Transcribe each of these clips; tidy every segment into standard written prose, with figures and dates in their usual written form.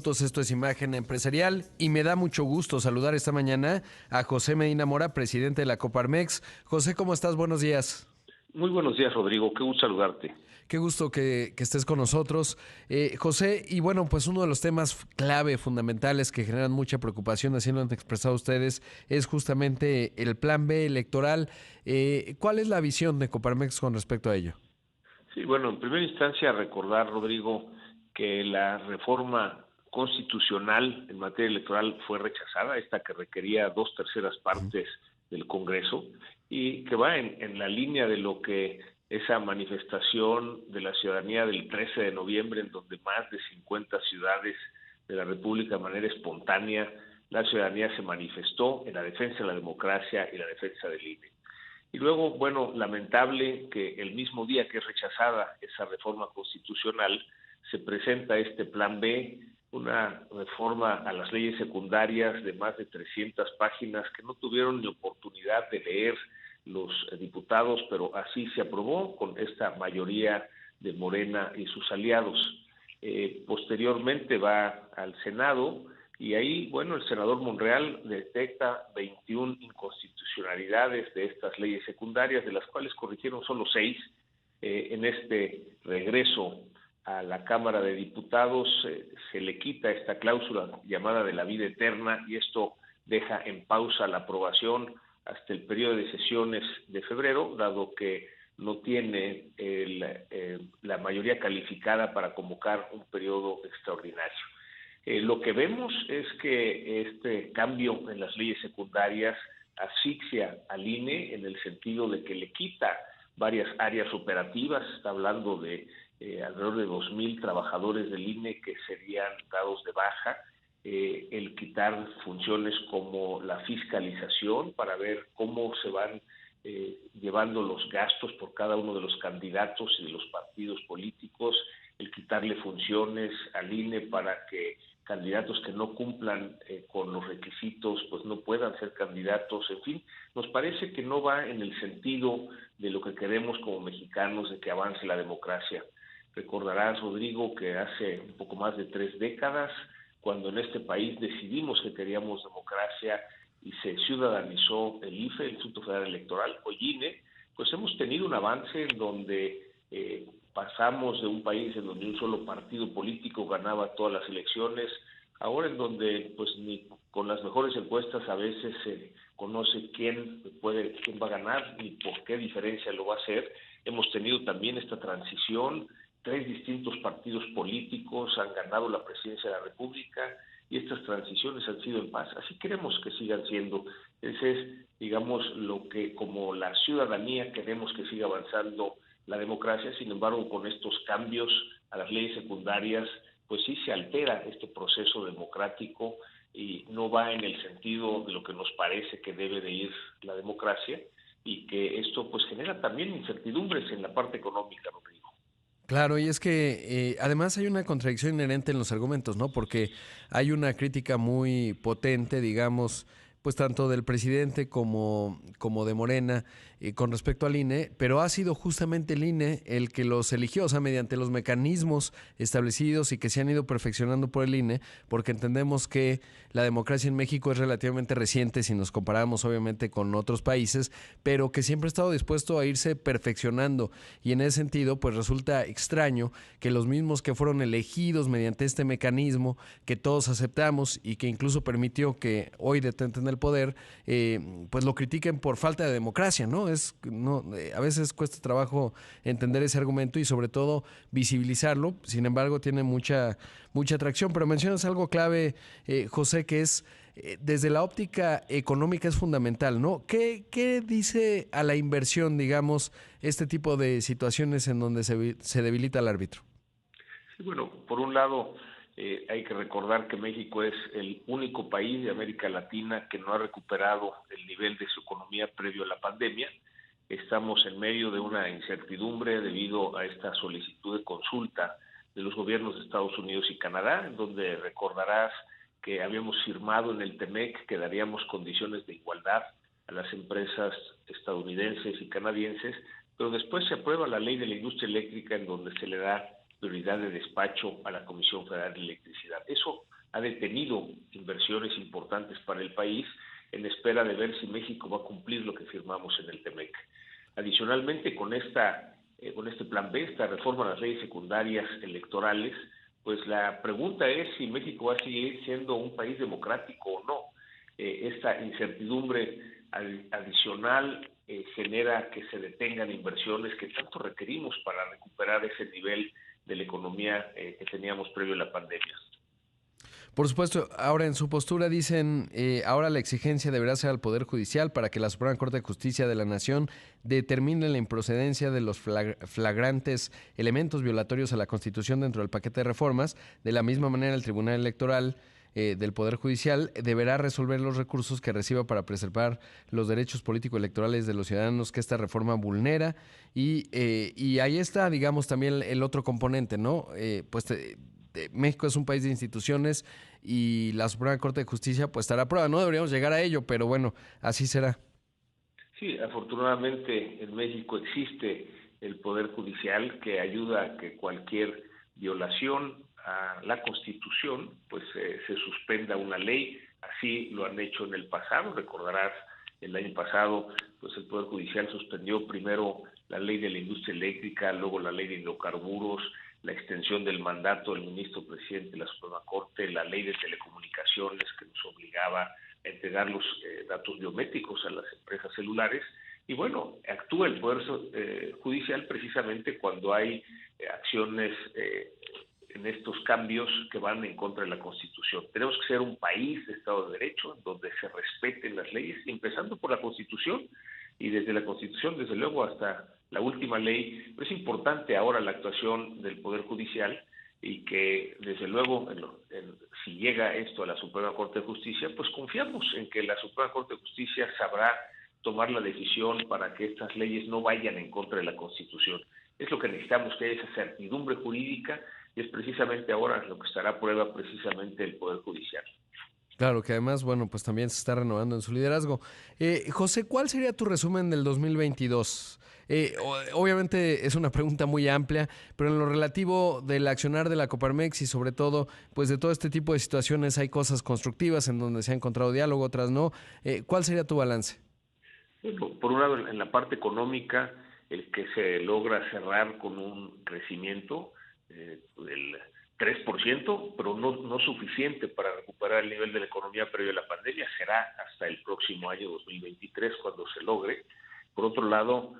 minutos. Esto es Imagen Empresarial y me da mucho gusto saludar esta mañana a José Medina Mora, presidente de la Coparmex. José, ¿cómo estás? Buenos días. Muy buenos días, Rodrigo. Qué gusto saludarte. Qué gusto que estés con nosotros. José, y bueno, pues uno de los temas clave, fundamentales, que generan mucha preocupación, así lo han expresado ustedes, es justamente el plan B electoral. ¿Cuál es la visión de Coparmex con respecto a ello? Sí, bueno, en primera instancia recordar, Rodrigo, que la reforma constitucional en materia electoral fue rechazada, esta que requería 2/3 partes del Congreso, y que va en la línea de lo que esa manifestación de la ciudadanía del 13 de noviembre, en donde más de 50 ciudades de la República de manera espontánea, la ciudadanía se manifestó en la defensa de la democracia y la defensa del INE. Y luego, bueno, lamentable que el mismo día que es rechazada esa reforma constitucional, se presenta este plan B, una reforma a las leyes secundarias de más de 300 páginas que no tuvieron ni oportunidad de leer los diputados, pero así se aprobó con esta mayoría de Morena y sus aliados. Posteriormente va al Senado y ahí, bueno, el senador Monreal detecta 21 inconstitucionalidades de estas leyes secundarias, de las cuales corrigieron solo 6. En este regreso a la Cámara de Diputados se le quita esta cláusula llamada de la vida eterna y esto deja en pausa la aprobación hasta el periodo de sesiones de febrero, dado que no tiene la mayoría calificada para convocar un periodo extraordinario. Lo que vemos es que este cambio en las leyes secundarias asfixia al INE en el sentido de que le quita varias áreas operativas. Está hablando de alrededor de 2,000 trabajadores del INE que serían dados de baja, el quitar funciones como la fiscalización para ver cómo se van llevando los gastos por cada uno de los candidatos y de los partidos políticos, el quitarle funciones al INE para que candidatos que no cumplan con los requisitos pues no puedan ser candidatos. En fin, nos parece que no va en el sentido de lo que queremos como mexicanos, de que avance la democracia. Recordarás, Rodrigo, que hace un poco más de 3 décadas, cuando en este país decidimos que queríamos democracia y se ciudadanizó el IFE, el Instituto Federal Electoral, o INE, pues hemos tenido un avance en donde pasamos de un país en donde un solo partido político ganaba todas las elecciones, ahora en donde pues ni con las mejores encuestas a veces se conoce quién va a ganar ni por qué diferencia lo va a hacer. Hemos tenido también esta transición, 3 distintos partidos políticos han ganado la presidencia de la República y estas transiciones han sido en paz, así queremos que sigan siendo. Ese es, digamos, lo que como la ciudadanía queremos que siga avanzando la democracia. Sin embargo, con estos cambios a las leyes secundarias, pues sí se altera este proceso democrático y no va en el sentido de lo que nos parece que debe de ir la democracia, y que esto pues genera también incertidumbres en la parte económica, Rodrigo. Claro, y es que además hay una contradicción inherente en los argumentos, ¿no? Porque hay una crítica muy potente, digamos, pues tanto del presidente como de Morena con respecto al INE, pero ha sido justamente el INE el que los eligió, o sea, mediante los mecanismos establecidos y que se han ido perfeccionando por el INE, porque entendemos que la democracia en México es relativamente reciente si nos comparamos obviamente con otros países, pero que siempre ha estado dispuesto a irse perfeccionando, y en ese sentido pues resulta extraño que los mismos que fueron elegidos mediante este mecanismo que todos aceptamos y que incluso permitió que hoy detenten el poder, pues lo critiquen por falta de democracia, ¿no? A veces cuesta trabajo entender ese argumento y sobre todo visibilizarlo. Sin embargo, tiene mucha atracción. Pero mencionas algo clave, José, que es desde la óptica económica es fundamental, ¿no? ¿Qué dice a la inversión, digamos, este tipo de situaciones en donde se debilita el árbitro? Sí, bueno, por un lado, hay que recordar que México es el único país de América Latina que no ha recuperado el nivel de su economía previo a la pandemia. Estamos en medio de una incertidumbre debido a esta solicitud de consulta de los gobiernos de Estados Unidos y Canadá, en donde recordarás que habíamos firmado en el TEMEC que daríamos condiciones de igualdad a las empresas estadounidenses y canadienses, pero después se aprueba la ley de la industria eléctrica en donde se le da prioridad de despacho a la Comisión Federal de Electricidad. Eso ha detenido inversiones importantes para el país en espera de ver si México va a cumplir lo que firmamos en el TEMEC. Adicionalmente, con este plan B, esta reforma a las leyes secundarias electorales, pues la pregunta es si México va a seguir siendo un país democrático o no. Esta incertidumbre adicional genera que se detengan inversiones que tanto requerimos para recuperar ese nivel de la economía que teníamos previo a la pandemia. Por supuesto, ahora en su postura dicen, ahora la exigencia deberá ser al Poder Judicial para que la Suprema Corte de Justicia de la Nación determine la improcedencia de los flagrantes elementos violatorios a la Constitución dentro del paquete de reformas. De la misma manera, el Tribunal Electoral del Poder Judicial deberá resolver los recursos que reciba para preservar los derechos político-electorales de los ciudadanos que esta reforma vulnera. Y ahí está, digamos, también el otro componente, ¿no? México es un país de instituciones y la Suprema Corte de Justicia pues estará a prueba. No deberíamos llegar a ello, pero bueno, así será. Sí, afortunadamente en México existe el Poder Judicial que ayuda a que cualquier violación a la Constitución pues se suspenda una ley. Así lo han hecho en el pasado. Recordarás, el año pasado pues el Poder Judicial suspendió primero la ley de la industria eléctrica, luego la ley de hidrocarburos, la extensión del mandato del ministro presidente de la Suprema Corte, la ley de telecomunicaciones que nos obligaba a entregar los datos biométricos a las empresas celulares. Y bueno, actúa el Poder Judicial precisamente cuando hay acciones en estos cambios que van en contra de la Constitución. Tenemos que ser un país de Estado de Derecho, donde se respeten las leyes, empezando por la Constitución, y desde la Constitución, desde luego, hasta la última ley. Pero es importante ahora la actuación del Poder Judicial y que, desde luego, si llega esto a la Suprema Corte de Justicia, pues confiamos en que la Suprema Corte de Justicia sabrá tomar la decisión para que estas leyes no vayan en contra de la Constitución. Es lo que necesitamos, que haya esa certidumbre jurídica, y es precisamente ahora lo que estará a prueba precisamente el Poder Judicial. Claro, que además, bueno, pues también se está renovando en su liderazgo. José, ¿cuál sería tu resumen del 2022? Obviamente es una pregunta muy amplia, pero en lo relativo del accionar de la Coparmex y sobre todo, pues de todo este tipo de situaciones hay cosas constructivas en donde se ha encontrado diálogo, otras no. ¿Cuál sería tu balance? Bueno, por un lado, en la parte económica, el que se logra cerrar con un crecimiento del 3%, pero no suficiente para recuperar el nivel de la economía previo a la pandemia. Será hasta el próximo año 2023 cuando se logre. Por otro lado,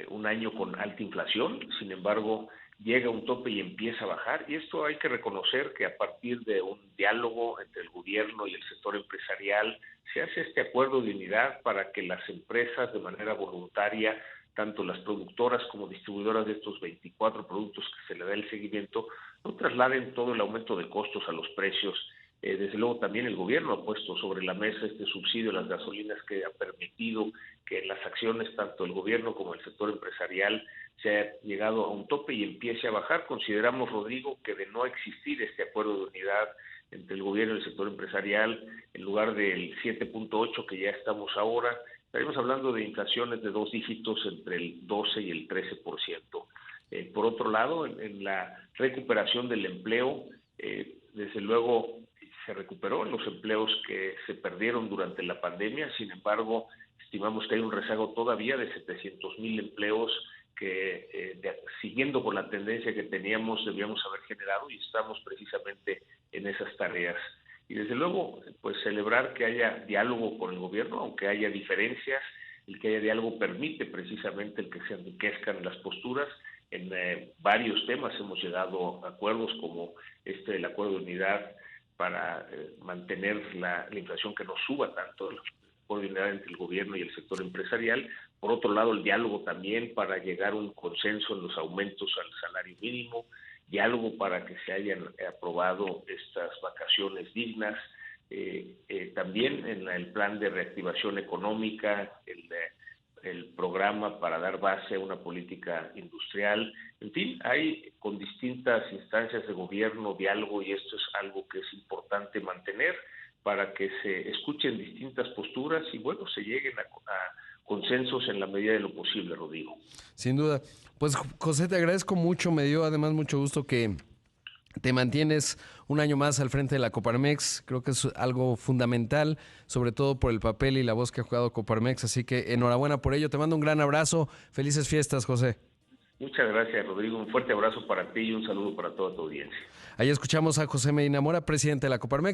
un año con alta inflación, sin embargo, llega a un tope y empieza a bajar. Y esto hay que reconocer que a partir de un diálogo entre el gobierno y el sector empresarial, se hace este acuerdo de unidad para que las empresas de manera voluntaria, tanto las productoras como distribuidoras de estos 24 productos que se le da el seguimiento, no trasladen todo el aumento de costos a los precios. Desde luego también el gobierno ha puesto sobre la mesa este subsidio a las gasolinas que ha permitido que en las acciones tanto el gobierno como el sector empresarial se haya llegado a un tope y empiece a bajar. Consideramos, Rodrigo, que de no existir este acuerdo de unidad entre el gobierno y el sector empresarial, en lugar del 7.8 que ya estamos ahora, estaríamos hablando de inflaciones de 2 dígitos entre el 12 y el 13%. Por otro lado, en la recuperación del empleo, desde luego se recuperó los empleos que se perdieron durante la pandemia. Sin embargo, estimamos que hay un rezago todavía de 700,000 empleos que, siguiendo con la tendencia que teníamos, debíamos haber generado, y estamos precisamente en esas tareas. Y desde luego, pues celebrar que haya diálogo con el gobierno, aunque haya diferencias. El que haya diálogo permite precisamente el que se enriquezcan las posturas. En varios temas hemos llegado a acuerdos, como el acuerdo de unidad para mantener la inflación que no suba tanto, el acuerdo de unidad entre el gobierno y el sector empresarial. Por otro lado, el diálogo también para llegar a un consenso en los aumentos al salario mínimo, diálogo para que se hayan aprobado estas vacaciones dignas, también en el plan de reactivación económica, el programa para dar base a una política industrial. En fin, hay con distintas instancias de gobierno diálogo, y esto es algo que es importante mantener para que se escuchen distintas posturas y bueno, se lleguen a consensos en la medida de lo posible, Rodrigo. Sin duda. Pues José, te agradezco mucho, me dio además mucho gusto que te mantienes un año más al frente de la Coparmex. Creo que es algo fundamental, sobre todo por el papel y la voz que ha jugado Coparmex. Así que enhorabuena por ello. Te mando un gran abrazo. Felices fiestas, José. Muchas gracias, Rodrigo. Un fuerte abrazo para ti y un saludo para toda tu audiencia. Ahí escuchamos a José Medina Mora, presidente de la Coparmex.